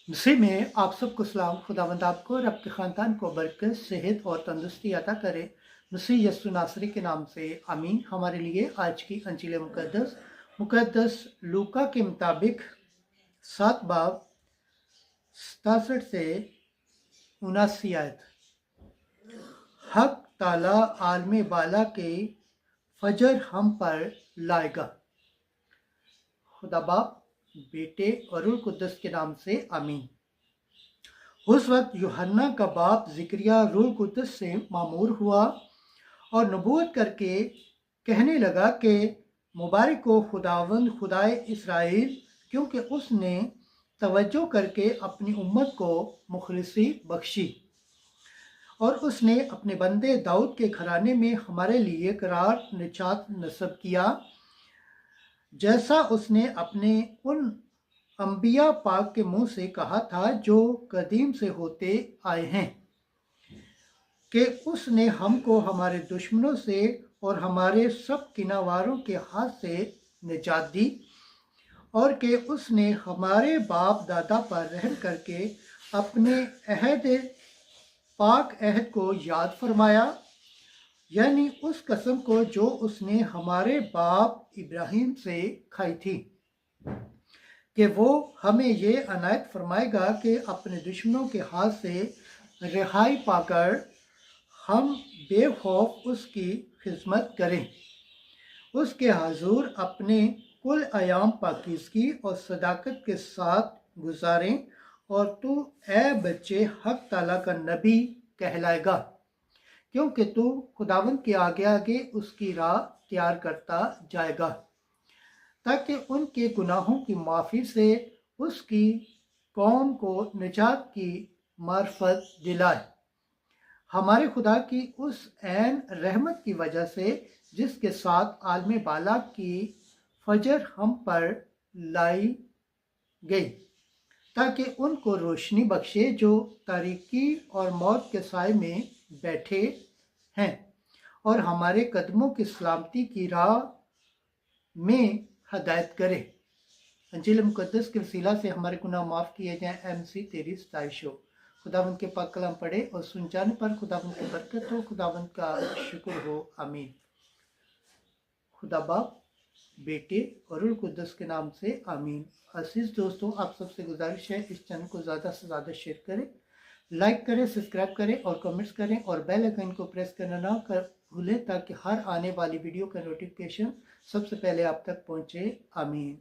मसीह में आप सबको सलाम। खुदावंद आपको और आपके ख़ानदान को बरकत, सेहत और तंदुरुस्ती अता करे। मसीह यस्सु नासरी के नाम से आमीन। हमारे लिए आज की अंजील मुकद्दस लूका के मुताबिक 7 बाब 67 से 79 आयत। हक ताला आलम बाला के फजर हम पर लाएगा। खुदा बाप, बेटे और रूह कुद्दस के नाम से आमीन। उस वक्त यूहन्ना का बाप जिक्रिया रूह कुद्दस से मामूर हुआ और नबूवत करके कहने लगा कि मुबारक हो खुदावंद खुदाए इस्राएल, क्योंकि उसने तवज्जो करके अपनी उम्मत को मुखलिसी बख्शी और उसने अपने बंदे दाऊद के घराने में हमारे लिए करार निजात नस्ब किया, जैसा उसने अपने उन अंबिया पाक के मुंह से कहा था जो कदीम से होते आए हैं, कि उसने हमको हमारे दुश्मनों से और हमारे सब किनावारों के हाथ से निजात दी, और कि उसने हमारे बाप दादा पर रहम करके अपने पाक अहद को याद फरमाया, यानी उस कसम को जो उसने हमारे बाप इब्राहिम से खाई थी, कि वो हमें ये अनायत फरमाएगा कि अपने दुश्मनों के हाथ से रिहाई पाकर हम बेखौफ उसकी खिदमत करें, उसके हजूर अपने कुल अयाम पाकीज़गी और सदाकत के साथ गुजारें, और तू ए बच्चे हक ताला का नबी कहलाएगा, क्योंकि तू खुदावंद के आगे आगे उसकी राह तैयार करता जाएगा, ताकि उनके गुनाहों की माफ़ी से उसकी कौम को निजात की मार्फत दिलाए, हमारे खुदा की उस ऐन रहमत की वजह से जिसके साथ आलम बाला की फजर हम पर लाई गई, ताकि उनको रोशनी बख्शे जो तारीकी और मौत के साए में बैठे हैं, और हमारे कदमों की सलामती की राह में हदायत करे। अंजील मुकद्दस के वसीला से हमारे गुनाह माफ़ किए जाएं। एमसी तेरी सताइश हो। खुदावंद के पाक कलाम पढ़े और सुन जाने पर खुदावंद की बरकत हो, खुदावंद का शुक्र हो। आमीन। खुदा बाप, बेटे और रूह कुद्दस के नाम से आमीन। अजीज दोस्तों, आप सबसे गुजारिश है इस चैनल को ज़्यादा से ज़्यादा शेयर करें, लाइक करें, सब्सक्राइब करें और कमेंट्स करें, और बेल आइकन को प्रेस करना ना भूलें, ताकि हर आने वाली वीडियो का नोटिफिकेशन सबसे पहले आप तक पहुँचे। आमीन।